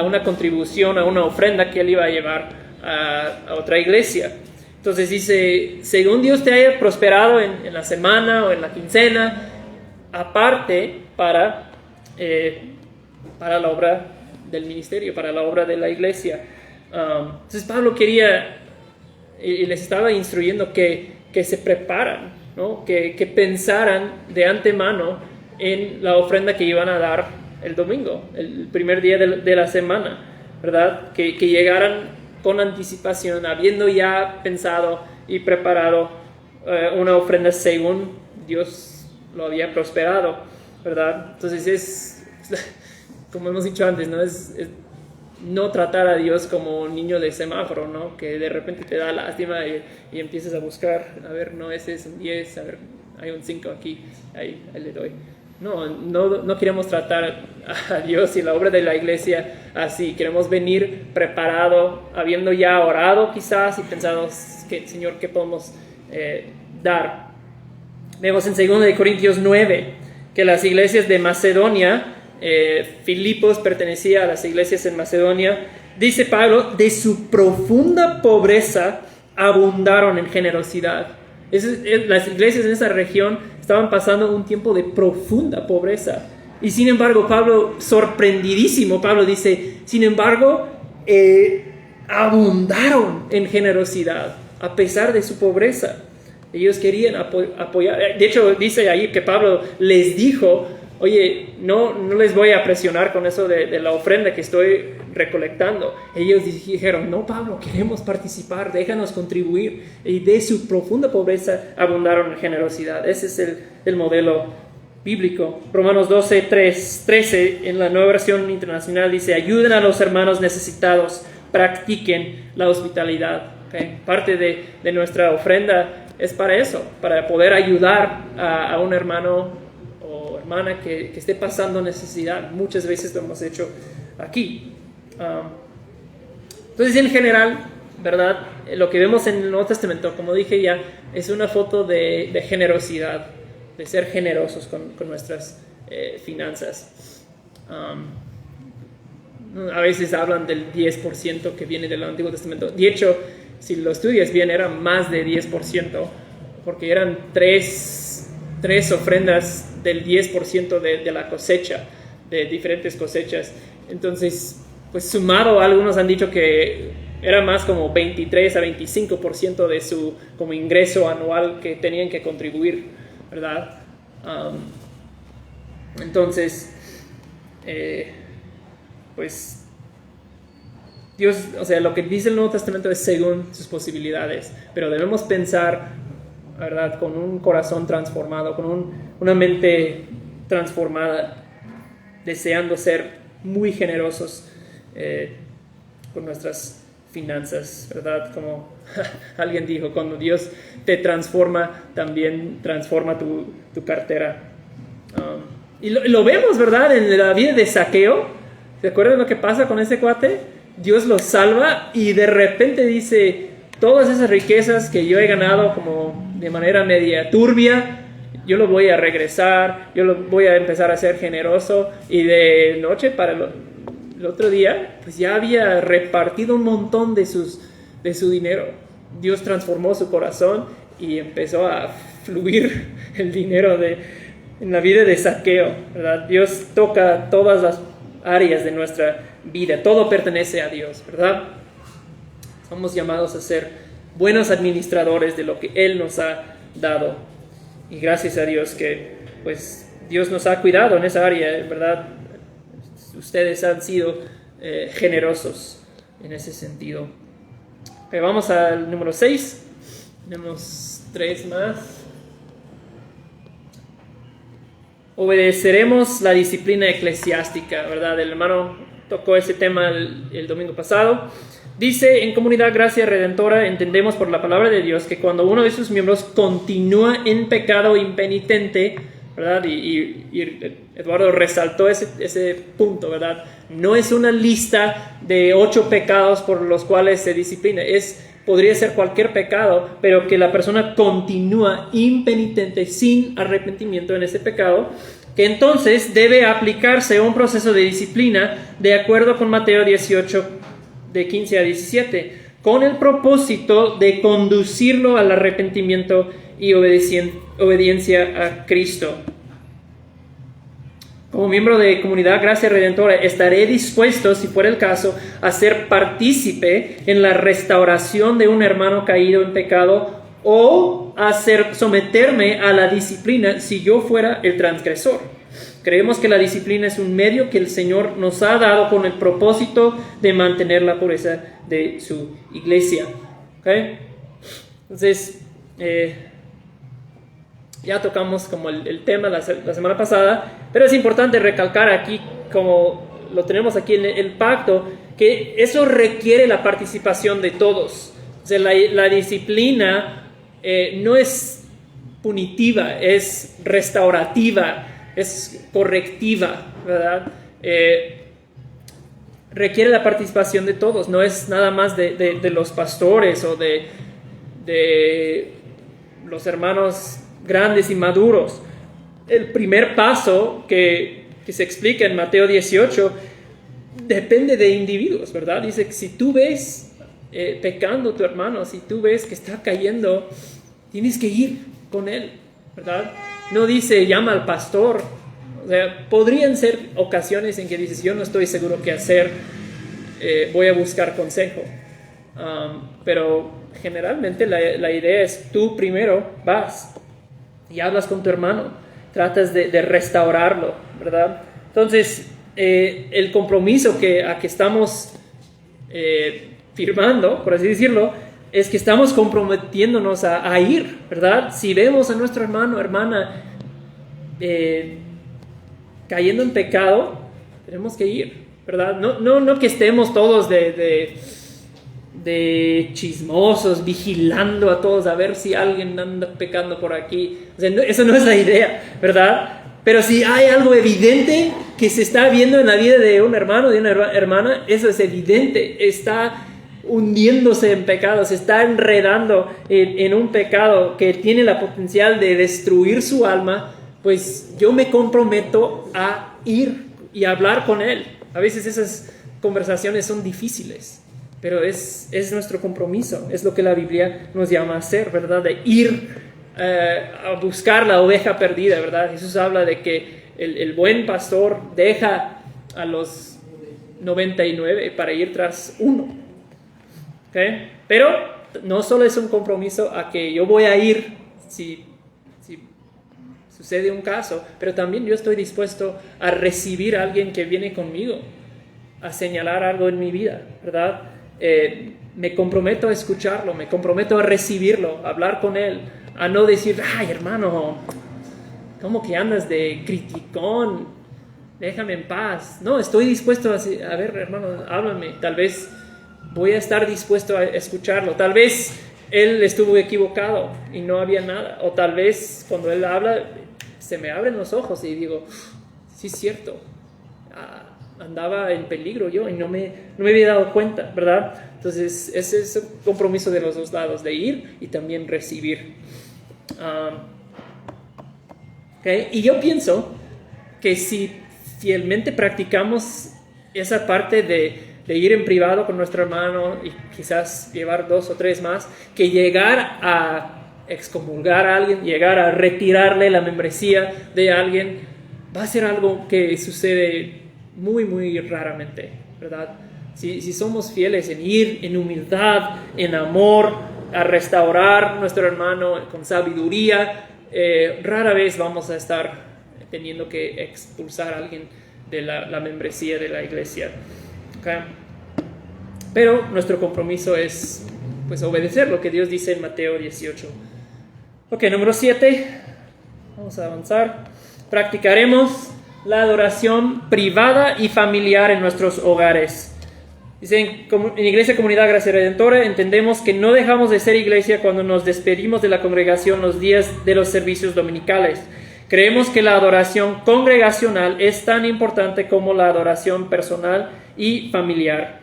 una contribución, a una ofrenda que él iba a llevar a otra iglesia. Entonces dice, según Dios te haya prosperado en la semana o en la quincena, aparte para la obra del ministerio, para la obra de la iglesia. Entonces Pablo quería y les estaba instruyendo que que se preparan, ¿no? Que pensaran de antemano en la ofrenda que iban a dar el domingo, el primer día de la semana, ¿verdad? Que llegaran con anticipación, habiendo ya pensado y preparado una ofrenda según Dios lo había prosperado, ¿verdad? Entonces es, como hemos dicho antes, ¿no? Es no tratar a Dios como un niño de semáforo, ¿no? Que de repente te da lástima y empiezas a buscar, a ver, no, ese es un 10, a ver, hay un 5 aquí, ahí le doy. No queremos tratar a Dios y la obra de la iglesia así. Queremos venir preparado, habiendo ya orado quizás y pensado, Señor, ¿qué podemos dar? Vemos en 2 Corintios 9 que las iglesias de Macedonia, Filipos pertenecía a las iglesias en Macedonia, dice Pablo, de su profunda pobreza abundaron en generosidad. Las iglesias en esa región estaban pasando un tiempo de profunda pobreza. Y sin embargo, Pablo, sorprendidísimo, Pablo dice, sin embargo, abundaron en generosidad a pesar de su pobreza. Ellos querían apoyar. De hecho, dice ahí que Pablo les dijo, oye, no les voy a presionar con eso de la ofrenda que estoy recolectando. Ellos dijeron, no, Pablo, queremos participar, déjanos contribuir. Y de su profunda pobreza abundaron en generosidad. Ese es el modelo bíblico. Romanos 13 en la Nueva Versión Internacional dice, ayuden a los hermanos necesitados, practiquen la hospitalidad. ¿Okay? Parte de nuestra ofrenda es para eso, para poder ayudar a un hermano o hermana que esté pasando necesidad. Muchas veces lo hemos hecho aquí. Entonces, en general, ¿verdad? Lo que vemos en el Nuevo Testamento, como dije ya, es una foto de generosidad, de ser generosos con nuestras finanzas. A veces hablan del 10% que viene del Antiguo Testamento. De hecho, si lo estudias bien, era más de 10%, porque eran tres ofrendas del 10% de la cosecha, de diferentes cosechas. Entonces, pues sumado, algunos han dicho que era más como 23 a 25% de su como ingreso anual que tenían que contribuir, ¿verdad? Entonces, pues Dios, o sea, lo que dice el Nuevo Testamento es según sus posibilidades, pero debemos pensar, ¿verdad?, con un corazón transformado, con una mente transformada, deseando ser muy generosos con nuestras finanzas, ¿verdad? Como alguien dijo, cuando Dios te transforma, también transforma tu cartera. Y lo vemos, ¿verdad?, en la vida de Zaqueo. ¿Se acuerdan lo que pasa con ese cuate? Dios lo salva y de repente dice, todas esas riquezas que yo he ganado como de manera media turbia, yo lo voy a regresar, yo lo voy a empezar a ser generoso. Y de noche para el otro día, pues ya había repartido un montón de su dinero. Dios transformó su corazón y empezó a fluir el dinero en la vida de Zaqueo, ¿verdad? Dios toca todas las áreas de nuestra vida, todo pertenece a Dios, ¿verdad? Somos llamados a ser buenos administradores de lo que Él nos ha dado. Y gracias a Dios que pues Dios nos ha cuidado en esa área, ¿verdad? Ustedes han sido generosos en ese sentido. Okay, vamos al número 6. Tenemos 3 más. Obedeceremos la disciplina eclesiástica, ¿verdad? El hermano tocó ese tema el domingo pasado. Dice, en Comunidad Gracia Redentora entendemos por la palabra de Dios que cuando uno de sus miembros continúa en pecado impenitente, ¿verdad? Y Eduardo resaltó ese punto, ¿verdad? No es una lista de 8 pecados por los cuales se disciplina. Podría ser cualquier pecado, pero que la persona continúa impenitente sin arrepentimiento en ese pecado, que entonces debe aplicarse un proceso de disciplina de acuerdo con Mateo 18, de 15 a 17, con el propósito de conducirlo al arrepentimiento y obediencia a Cristo. Como miembro de Comunidad Gracia Redentora, estaré dispuesto, si fuera el caso, a ser partícipe en la restauración de un hermano caído en pecado o someterme a la disciplina si yo fuera el transgresor. Creemos que la disciplina es un medio que el Señor nos ha dado con el propósito de mantener la pureza de su iglesia. ¿Okay? Entonces, ya tocamos como el tema la semana pasada, pero es importante recalcar aquí, como lo tenemos aquí en el pacto, que eso requiere la participación de todos. O sea, la disciplina no es punitiva, es restaurativa, es correctiva, ¿verdad? Requiere la participación de todos, no es nada más de los pastores o de los hermanos grandes y maduros. El primer paso que se explica en Mateo 18 depende de individuos, ¿verdad? Dice que si tú ves pecando tu hermano, si tú ves que está cayendo, tienes que ir con él, ¿verdad? No dice llama al pastor. O sea, podrían ser ocasiones en que dices yo no estoy seguro qué hacer, voy a buscar consejo, pero generalmente la idea es tú primero vas y hablas con tu hermano, tratas de restaurarlo, ¿verdad? Entonces el compromiso a que estamos firmando, por así decirlo, es que estamos comprometiéndonos a ir, ¿verdad? Si vemos a nuestro hermano o hermana cayendo en pecado, tenemos que ir, ¿verdad? No que estemos todos de chismosos, vigilando a todos a ver si alguien anda pecando por aquí. O sea, eso no es la idea, ¿verdad? Pero si hay algo evidente que se está viendo en la vida de un hermano, de una hermana, eso es evidente, está hundiéndose en pecado, se está enredando en un pecado que tiene la potencial de destruir su alma, pues yo me comprometo a ir y hablar con él. A veces esas conversaciones son difíciles, pero es nuestro compromiso, es lo que la Biblia nos llama a hacer, ¿verdad? De ir a buscar la oveja perdida, ¿verdad? Jesús habla de que el buen pastor deja a los 99 para ir tras uno. ¿Okay? Pero no solo es un compromiso a que yo voy a ir si sucede un caso, pero también yo estoy dispuesto a recibir a alguien que viene conmigo, a señalar algo en mi vida, ¿verdad? Me comprometo a escucharlo, me comprometo a recibirlo, a hablar con él, a no decir, ay hermano, ¿cómo que andas de criticón? Déjame en paz. No, estoy dispuesto a ver, hermano, háblame, tal vez voy a estar dispuesto a escucharlo. Tal vez él estuvo equivocado y no había nada. O tal vez cuando él habla se me abren los ojos y digo, sí es cierto, andaba en peligro yo y no me había dado cuenta, ¿verdad? Entonces ese es el compromiso de los dos lados, de ir y también recibir. Okay. Y yo pienso que si fielmente practicamos esa parte de ir en privado con nuestro hermano y quizás llevar 2 o 3 más, que llegar a excomulgar a alguien, llegar a retirarle la membresía de alguien, va a ser algo que sucede muy, muy raramente, ¿verdad? Si somos fieles en ir en humildad, en amor, a restaurar nuestro hermano con sabiduría, rara vez vamos a estar teniendo que expulsar a alguien de la membresía de la iglesia. Okay. Pero nuestro compromiso es pues obedecer lo que Dios dice en Mateo 18. Ok, número 7. Vamos a avanzar. Practicaremos la adoración privada y familiar en nuestros hogares. Dice, en Iglesia Comunidad Gracia Redentora entendemos que no dejamos de ser iglesia cuando nos despedimos de la congregación los días de los servicios dominicales. Creemos que la adoración congregacional es tan importante como la adoración personal y familiar.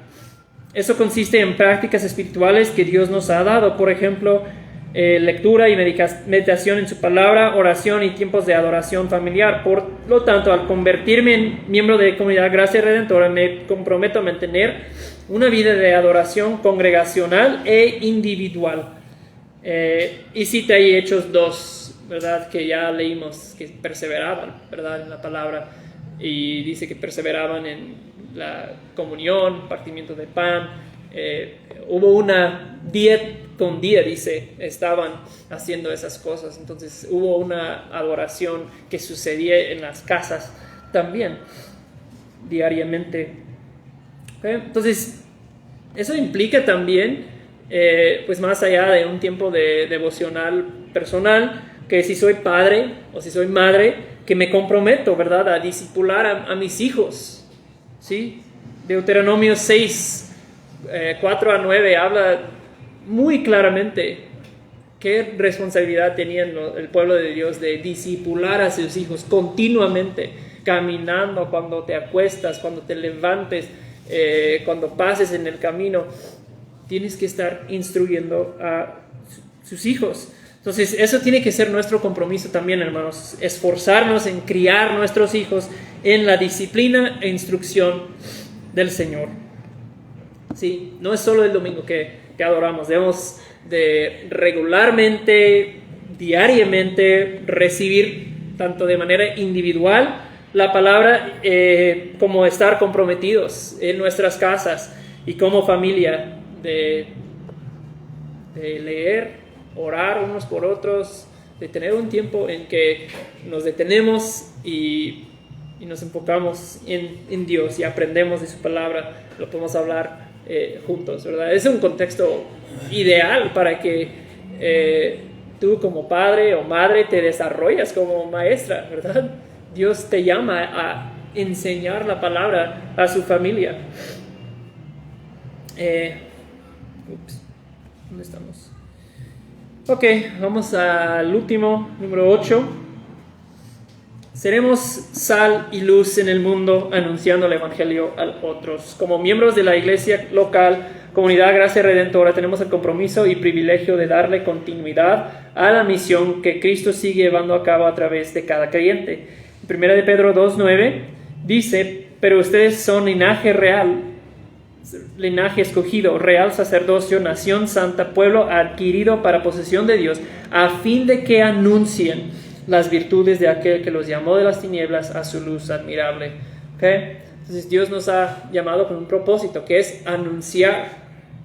Eso consiste en prácticas espirituales que Dios nos ha dado, por ejemplo, lectura y meditación en su palabra, oración y tiempos de adoración familiar. Por lo tanto, al convertirme en miembro de Comunidad Gracia Redentora, me comprometo a mantener una vida de adoración congregacional e individual. Y cita ahí Hechos 2, ¿verdad? Que ya leímos que perseveraban, ¿verdad? En la palabra, y dice que perseveraban en la comunión, partimiento de pan, hubo una día con día, dice, estaban haciendo esas cosas. Entonces hubo una adoración que sucedía en las casas también, diariamente. ¿Okay? Entonces, eso implica también, pues más allá de un tiempo de devocional personal, que si soy padre o si soy madre, que me comprometo, ¿verdad?, a discipular a mis hijos, ¿sí? Deuteronomio 6, 4 a 9 habla muy claramente qué responsabilidad tenía el pueblo de Dios de discipular a sus hijos continuamente, caminando, cuando te acuestas, cuando te levantes, cuando pases en el camino. Tienes que estar instruyendo a sus hijos. Entonces, eso tiene que ser nuestro compromiso también, hermanos, esforzarnos en criar nuestros hijos en la disciplina e instrucción del Señor. Sí, no es solo el domingo que adoramos, debemos de regularmente, diariamente, recibir tanto de manera individual la palabra como estar comprometidos en nuestras casas y como familia de leer, orar unos por otros, de tener un tiempo en que nos detenemos y nos enfocamos en Dios y aprendemos de su palabra, lo podemos hablar juntos, ¿verdad? Es un contexto ideal para que tú como padre o madre te desarrollas como maestra, ¿verdad? Dios te llama a enseñar la palabra a su familia. ¿Dónde estamos? Ok, vamos al último, número 8. Seremos sal y luz en el mundo, anunciando el Evangelio a otros. Como miembros de la iglesia local, Comunidad Gracia Redentora, tenemos el compromiso y privilegio de darle continuidad a la misión que Cristo sigue llevando a cabo a través de cada creyente. En 1 de Pedro 2:9 dice: pero ustedes son linaje real, linaje escogido, real sacerdocio, nación santa, pueblo adquirido para posesión de Dios, a fin de que anuncien las virtudes de aquel que los llamó de las tinieblas a su luz admirable. ¿Okay? Entonces Dios nos ha llamado con un propósito, que es anunciar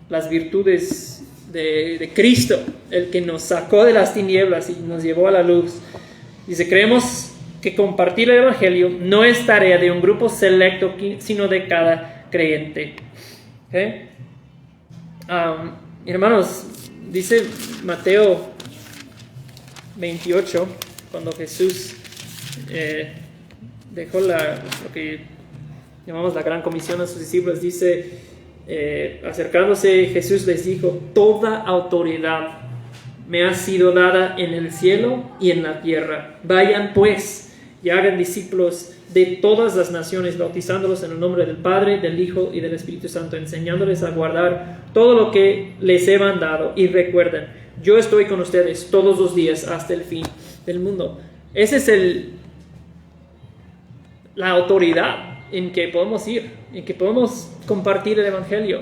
las virtudes de Cristo, el que nos sacó de las tinieblas y nos llevó a la luz. Dice, creemos que compartir el Evangelio no es tarea de un grupo selecto, sino de cada creyente. ¿Okay? Hermanos, dice Mateo 28, cuando Jesús dejó lo que llamamos la gran comisión a sus discípulos, dice, acercándose Jesús les dijo: toda autoridad me ha sido dada en el cielo y en la tierra. Vayan pues y hagan discípulos de todas las naciones, bautizándolos en el nombre del Padre, del Hijo y del Espíritu Santo, enseñándoles a guardar todo lo que les he mandado. Y recuerden, yo estoy con ustedes todos los días hasta el fin del mundo. Esa es la autoridad en que podemos ir, en que podemos compartir el Evangelio.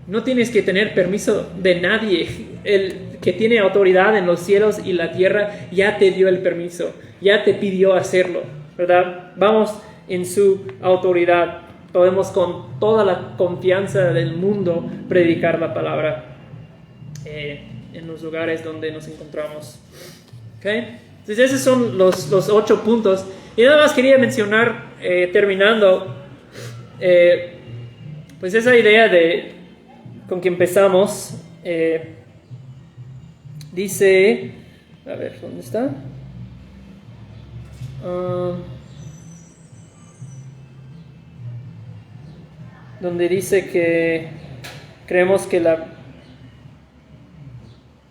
No tienes que tener permiso de nadie. El que tiene autoridad en los cielos y la tierra ya te dio el permiso, ya te pidió hacerlo, ¿verdad? Vamos en su autoridad. Podemos con toda la confianza del mundo predicar la palabra en los lugares donde nos encontramos. ¿Okay? Entonces esos son los 8 puntos. Y nada más quería mencionar, terminando, pues esa idea con que empezamos. Dice, a ver, ¿dónde está? Donde dice que creemos que la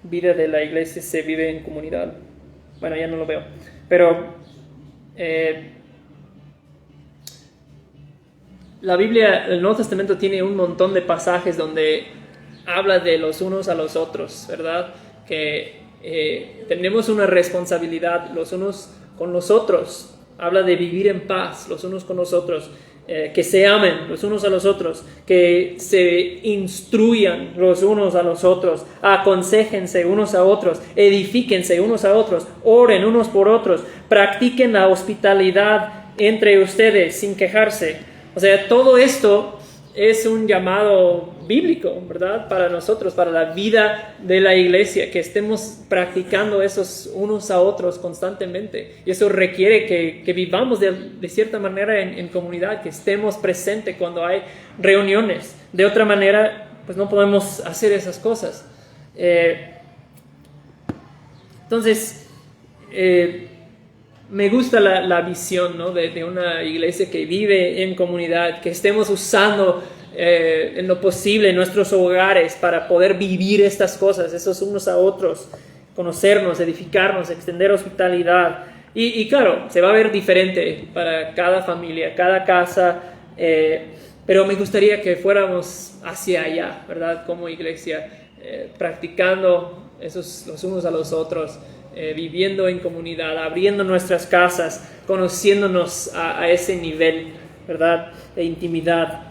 vida de la iglesia se vive en comunidad. Bueno, ya no lo veo, pero la Biblia, el Nuevo Testamento tiene un montón de pasajes donde habla de los unos a los otros, ¿verdad? Que tenemos una responsabilidad los unos con los otros. Habla de vivir en paz los unos con los otros, que se amen los unos a los otros, que se instruyan los unos a los otros, aconséjense unos a otros, edifíquense unos a otros, oren unos por otros, practiquen la hospitalidad entre ustedes sin quejarse. O sea, todo esto es un llamado bíblico, ¿verdad? Para nosotros, para la vida de la iglesia, que estemos practicando esos unos a otros constantemente. Y eso requiere que vivamos de cierta manera en comunidad, que estemos presentes cuando hay reuniones. De otra manera, pues no podemos hacer esas cosas. Entonces, me gusta la visión, ¿no? de una iglesia que vive en comunidad, que estemos usando en lo posible nuestros hogares para poder vivir estas cosas, esos unos a otros, conocernos, edificarnos, extender hospitalidad. Y claro, se va a ver diferente para cada familia, cada casa, pero me gustaría que fuéramos hacia allá, ¿verdad? Como iglesia, practicando los unos a los otros, viviendo en comunidad, abriendo nuestras casas, conociéndonos a ese nivel, ¿verdad? De intimidad,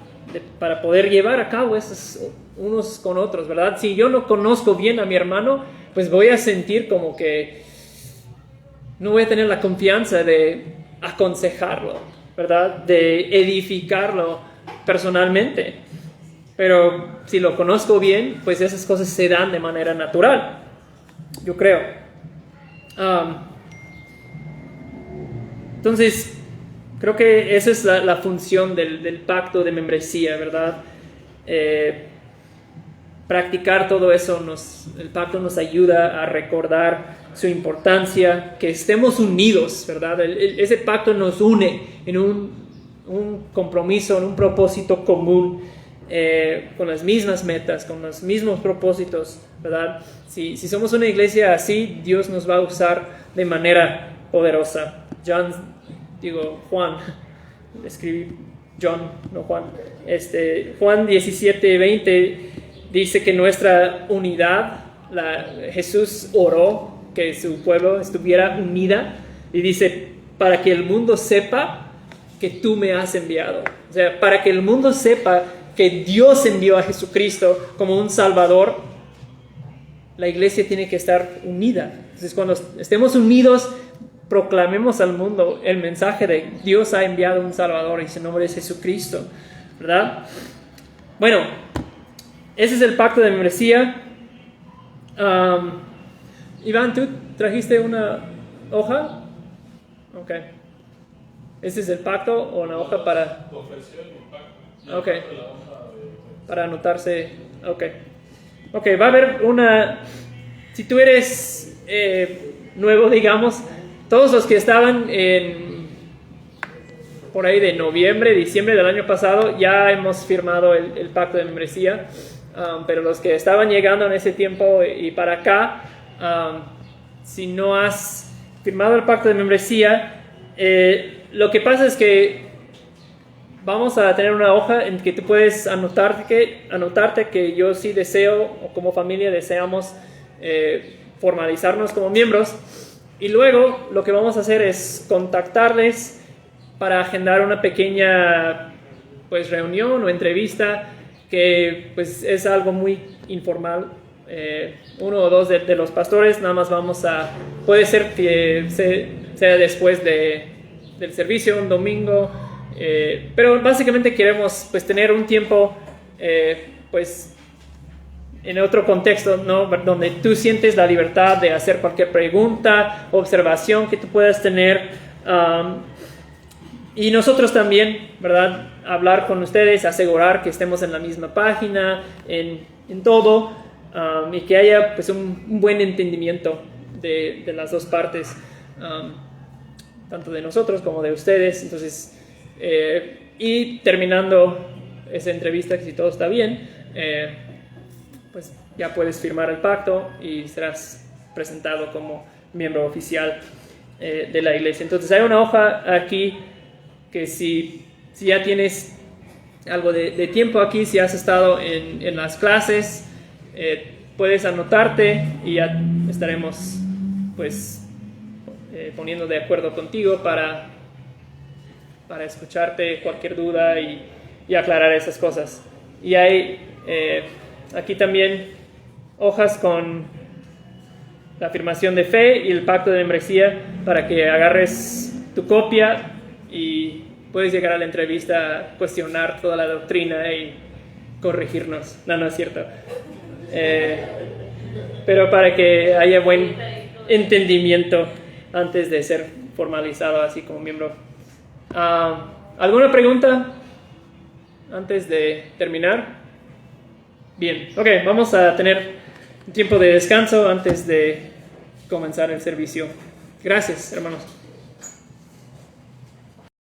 para poder llevar a cabo esos unos con otros, ¿verdad? Si yo no conozco bien a mi hermano, pues voy a sentir como que no voy a tener la confianza de aconsejarlo, ¿verdad? De edificarlo personalmente. Pero si lo conozco bien, pues esas cosas se dan de manera natural, yo creo. Entonces, creo que esa es la función del pacto de membresía, ¿verdad? Practicar todo eso, el pacto nos ayuda a recordar su importancia, que estemos unidos, ¿verdad? Ese pacto nos une en un compromiso, en un propósito común, con las mismas metas, con los mismos propósitos, ¿verdad? Si somos una iglesia así, Dios nos va a usar de manera poderosa. Juan, escribí John, no Juan. Juan 17:20 dice que nuestra unidad, Jesús oró que su pueblo estuviera unida y dice, para que el mundo sepa que tú me has enviado. O sea, para que el mundo sepa que Dios envió a Jesucristo como un Salvador, la iglesia tiene que estar unida. Entonces, cuando estemos unidos, proclamemos al mundo el mensaje de Dios ha enviado un Salvador y su nombre es Jesucristo, ¿verdad? Bueno, ese es el pacto de membresía. Iván, ¿tú trajiste una hoja? Ok. ¿Ese es el pacto o una hoja para...? Ok. Para anotarse. Ok. Ok, va a haber una... Si tú eres nuevo, digamos, todos los que estaban por ahí de noviembre, diciembre del año pasado, ya hemos firmado el pacto de membresía. Pero los que estaban llegando en ese tiempo y para acá, si no has firmado el pacto de membresía, lo que pasa es que vamos a tener una hoja en que tú puedes anotarte que yo sí deseo, o como familia deseamos formalizarnos como miembros, y luego lo que vamos a hacer es contactarles para agendar una pequeña pues reunión o entrevista que pues es algo muy informal. Uno o dos de los pastores nada más puede ser que sea después del servicio, un domingo, pero básicamente queremos pues tener un tiempo pues en otro contexto, ¿no? Donde tú sientes la libertad de hacer cualquier pregunta, observación que tú puedas tener, y nosotros también, ¿verdad? Hablar con ustedes, asegurar que estemos en la misma página, en todo, y que haya pues un buen entendimiento de las dos partes, tanto de nosotros como de ustedes. Entonces, y terminando esa entrevista, que si todo está bien, pues ya puedes firmar el pacto y serás presentado como miembro oficial de la iglesia. Entonces hay una hoja aquí que si ya tienes algo de tiempo aquí, si has estado en las clases, puedes anotarte y ya estaremos pues poniendo de acuerdo contigo para escucharte cualquier duda y aclarar esas cosas. Y hay aquí también hojas con la afirmación de fe y el pacto de membresía para que agarres tu copia y puedes llegar a la entrevista a cuestionar toda la doctrina y corregirnos. No, no es cierto. Pero para que haya buen entendimiento antes de ser formalizado así como miembro. ¿Alguna pregunta antes de terminar? Bien, ok, vamos a tener un tiempo de descanso antes de comenzar el servicio. Gracias, hermanos.